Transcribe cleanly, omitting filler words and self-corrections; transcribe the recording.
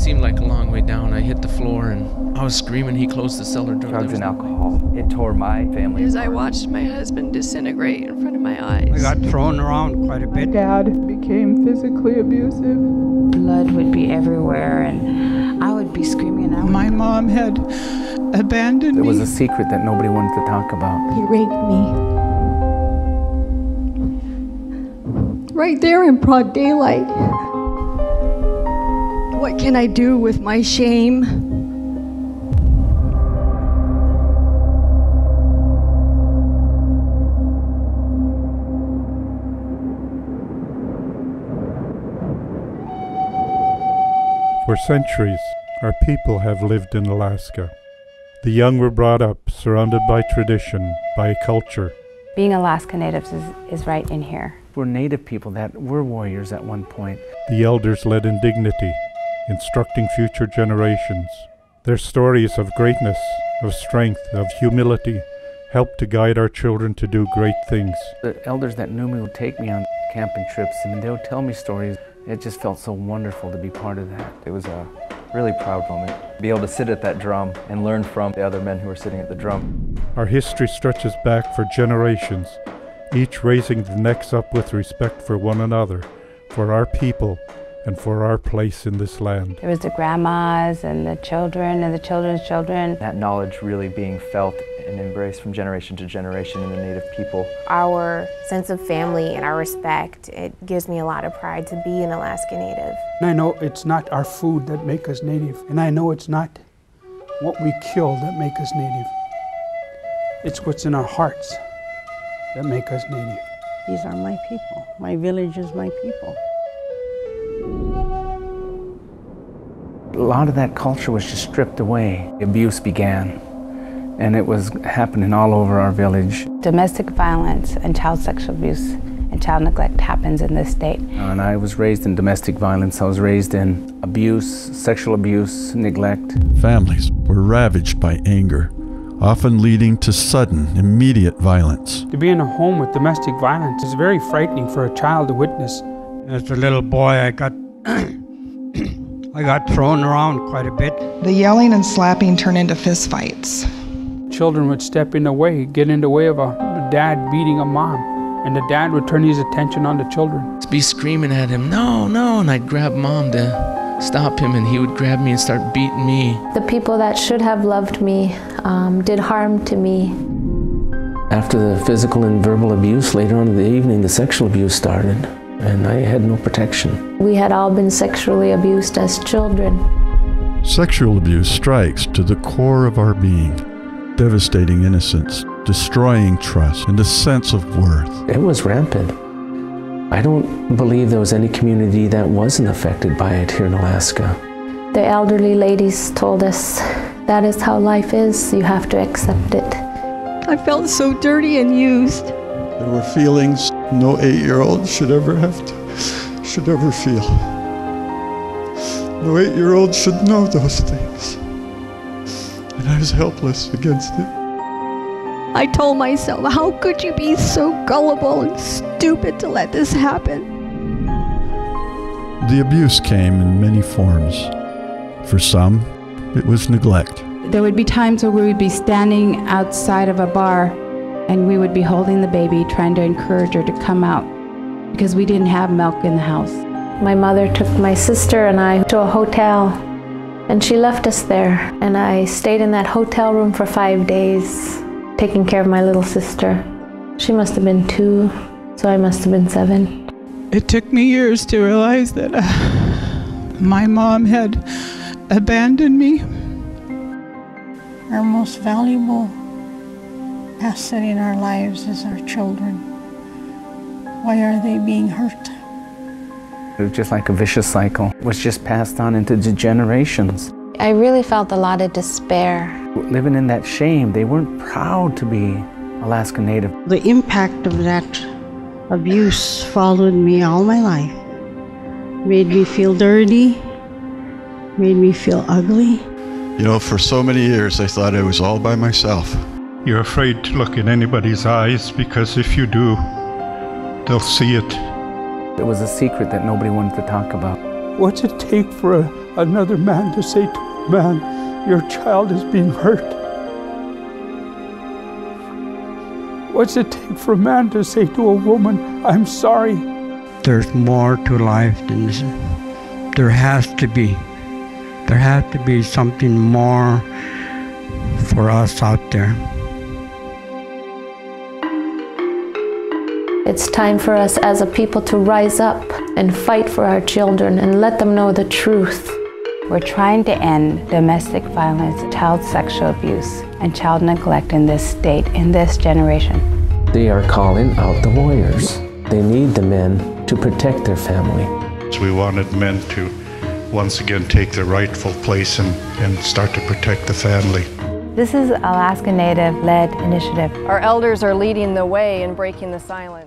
seemed like a long way down. I hit the floor and I was screaming. He closed the cellar door. Drugs and alcohol. It tore my family As apart. I watched my husband disintegrate in front of my eyes. I got thrown around quite a bit. Dad became physically abusive. Blood would be everywhere and I would be screaming out. My mom had abandoned me. It was a secret that nobody wanted to talk about. He raped me. Right there in broad daylight. What can I do with my shame? For centuries, our people have lived in Alaska. The young were brought up surrounded by tradition, by culture. Being Alaska Natives is right in here. We're Native people that were warriors at one point. The elders led in dignity, instructing future generations. Their stories of greatness, of strength, of humility helped to guide our children to do great things. The elders that knew me would take me on camping trips and they would tell me stories. It just felt so wonderful to be part of that. It was a really proud moment. Be able to sit at that drum and learn from the other men who were sitting at the drum. Our history stretches back for generations, each raising the necks up with respect for one another, for our people, and for our place in this land. There was the grandmas and the children and the children's children. That knowledge really being felt and embraced from generation to generation in the Native people. Our sense of family and our respect, it gives me a lot of pride to be an Alaska Native. And I know it's not our food that make us Native, and I know it's not what we kill that make us Native. It's what's in our hearts that make us Native. These are my people. My village is my people. A lot of that culture was just stripped away. Abuse began, and it was happening all over our village. Domestic violence and child sexual abuse and child neglect happens in this state. And I was raised in domestic violence. I was raised in abuse, sexual abuse, neglect. Families were ravaged by anger, often leading to sudden, immediate violence. To be in a home with domestic violence is very frightening for a child to witness. As a little boy, I got thrown around quite a bit. The yelling and slapping turned into fistfights. Children would step in the way, get in the way of a dad beating a mom, and the dad would turn his attention on the children. Be screaming at him, no, no, and I'd grab mom to stop him, and he would grab me and start beating me. The people that should have loved me did harm to me. After the physical and verbal abuse, later on in the evening, the sexual abuse started, and I had no protection. We had all been sexually abused as children. Sexual abuse strikes to the core of our being, devastating innocence, destroying trust, and a sense of worth. It was rampant. I don't believe there was any community that wasn't affected by it here in Alaska. The elderly ladies told us, that is how life is, you have to accept it. I felt so dirty and used. There were feelings no 8-year-old should ever feel. No 8-year-old should know those things. And I was helpless against it. I told myself, how could you be so gullible and stupid to let this happen? The abuse came in many forms. For some, it was neglect. There would be times where we would be standing outside of a bar and we would be holding the baby, trying to encourage her to come out because we didn't have milk in the house. My mother took my sister and I to a hotel, and she left us there. And I stayed in that hotel room for 5 days, taking care of my little sister. She must have been 2, so I must have been 7. It took me years to realize that my mom had abandoned me. Our most valuable asset in our lives is our children. Why are they being hurt? It was just like a vicious cycle. It was just passed on into the generations. I really felt a lot of despair. Living in that shame, they weren't proud to be Alaska Native. The impact of that abuse followed me all my life. Made me feel dirty, made me feel ugly. You know, for so many years I thought I was all by myself. You're afraid to look in anybody's eyes because if you do, they'll see it. It was a secret that nobody wanted to talk about. What's it take for another man to say to a man, your child is being hurt? What's it take for a man to say to a woman, I'm sorry? There's more to life than this. There has to be. There has to be something more for us out there. It's time for us as a people to rise up and fight for our children and let them know the truth. We're trying to end domestic violence, child sexual abuse, and child neglect in this state, in this generation. They are calling out the warriors. They need the men to protect their family. So we wanted men to once again take their rightful place and start to protect the family. This is Alaska Native-led initiative. Our elders are leading the way in breaking the silence.